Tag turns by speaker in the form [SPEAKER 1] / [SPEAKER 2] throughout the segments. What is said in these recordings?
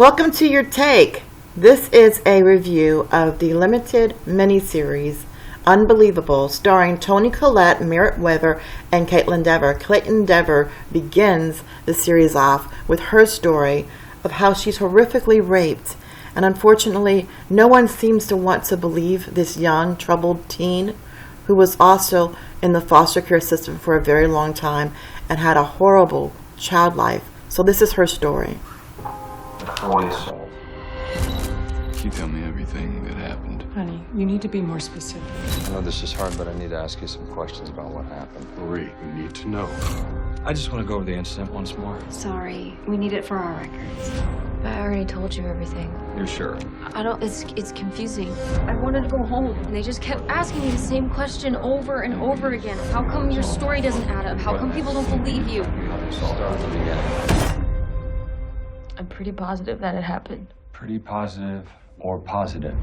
[SPEAKER 1] Welcome to Your Take. This is a review of the limited miniseries Unbelievable, starring Toni Collette, Merritt Wever, and Kaitlyn Dever. Kaitlyn Dever begins the series off with her story of how she's horrifically raped, and unfortunately, no one seems to want to believe this young, troubled teen who was also in the foster care system for a very long time and had a horrible child life. So this is her story.
[SPEAKER 2] Can you tell me everything that happened?
[SPEAKER 3] Honey, you need to be more specific.
[SPEAKER 4] I know this is hard, but I need to ask you some questions about what happened.
[SPEAKER 2] Marie, you need to know.
[SPEAKER 4] I just want to go over the incident once more.
[SPEAKER 5] Sorry, we need it for our records. I already told you everything.
[SPEAKER 4] You're sure?
[SPEAKER 5] It's confusing. I wanted to go home, and they just kept asking me the same question over and over again. How come your story doesn't add up? How come people don't believe you?
[SPEAKER 4] Start at the beginning.
[SPEAKER 5] I'm pretty positive that it happened.
[SPEAKER 4] Pretty positive or positive?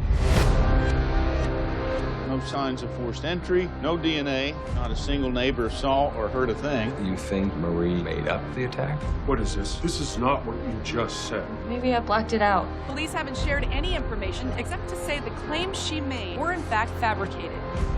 [SPEAKER 6] No signs of forced entry, no DNA, not a single neighbor saw or heard a thing.
[SPEAKER 4] You think Marie made up the attack?
[SPEAKER 2] What is this? This is not what you just said.
[SPEAKER 5] Maybe I blacked it out.
[SPEAKER 7] Police haven't shared any information except to say the claims she made were in fact fabricated.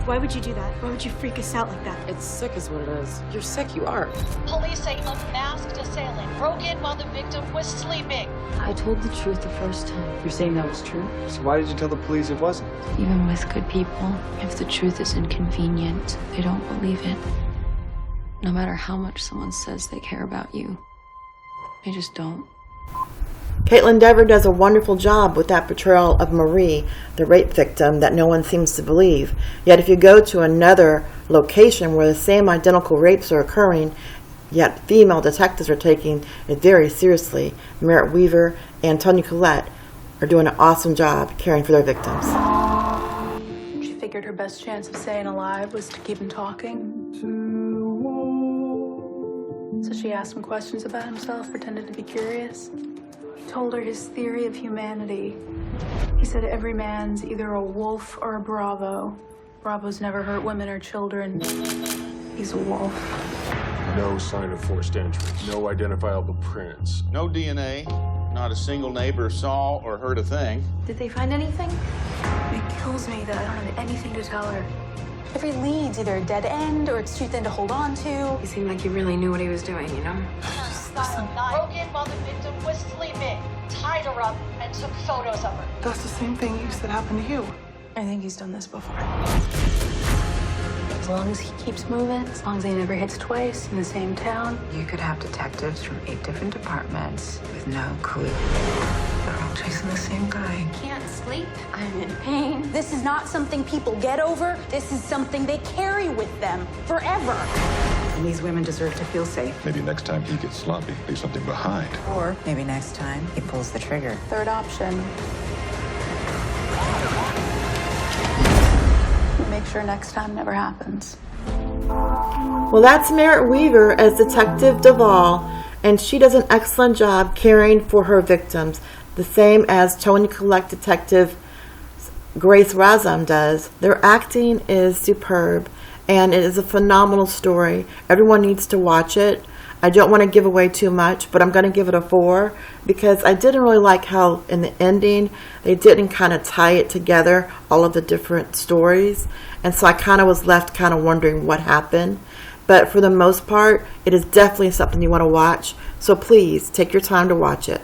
[SPEAKER 8] Why would you do that? Why would you freak us out like that?
[SPEAKER 3] It's sick is what it is. You're sick, you are.
[SPEAKER 9] Police say a masked assailant broke in while the victim was sleeping.
[SPEAKER 5] I told the truth the first time.
[SPEAKER 3] You're saying that was true?
[SPEAKER 4] So why did you tell the police it wasn't?
[SPEAKER 5] Even with good people, if the truth is inconvenient, they don't believe it. No matter how much someone says they care about you, they just don't.
[SPEAKER 1] Kaitlyn Dever does a wonderful job with that portrayal of Marie, the rape victim that no one seems to believe. Yet if you go to another location where the same identical rapes are occurring, yet female detectives are taking it very seriously, Merritt Wever and Toni Collette are doing an awesome job caring for their victims.
[SPEAKER 8] She figured her best chance of staying alive was to keep him talking. So she asked him questions about himself, pretended to be curious. Told her his theory of humanity. He said every man's either a wolf or a bravo. Bravos never hurt women or children. He's a wolf.
[SPEAKER 2] No sign of forced entry. No identifiable prints.
[SPEAKER 6] No DNA, not a single neighbor saw or heard a thing.
[SPEAKER 8] Did they find anything? It kills me that I don't have anything to tell her.
[SPEAKER 10] Every lead's either a dead end or it's too thin to hold on to.
[SPEAKER 3] He seemed like he really knew what he was doing, you know?
[SPEAKER 9] Broke in while the victim was sleeping, tied her up, and took photos of her.
[SPEAKER 8] That's the same thing you said happened to you. I think he's done this before. As long as he keeps moving, as long as he never hits twice in the same town.
[SPEAKER 3] You could have detectives from 8 different departments with no clue. They're all chasing the same guy.
[SPEAKER 10] Can't sleep. I'm in pain. This is not something people get over. This is something they carry with them forever.
[SPEAKER 3] And these women deserve to feel safe.
[SPEAKER 2] Maybe next time he gets sloppy, leave something behind.
[SPEAKER 3] Or maybe next time he pulls the trigger.
[SPEAKER 8] Third option. Make sure next time never happens.
[SPEAKER 1] Well, that's Merritt Wever as Detective Duvall, and she does an excellent job caring for her victims, the same as Toni Collette Detective Grace Razum does. Their acting is superb, and it is a phenomenal story. Everyone needs to watch it. I don't want to give away too much, but I'm going to give it a 4 because I didn't really like how in the ending they didn't kind of tie it together, all of the different stories. And so I kind of was left kind of wondering what happened. But for the most part, it is definitely something you want to watch. So please take your time to watch it.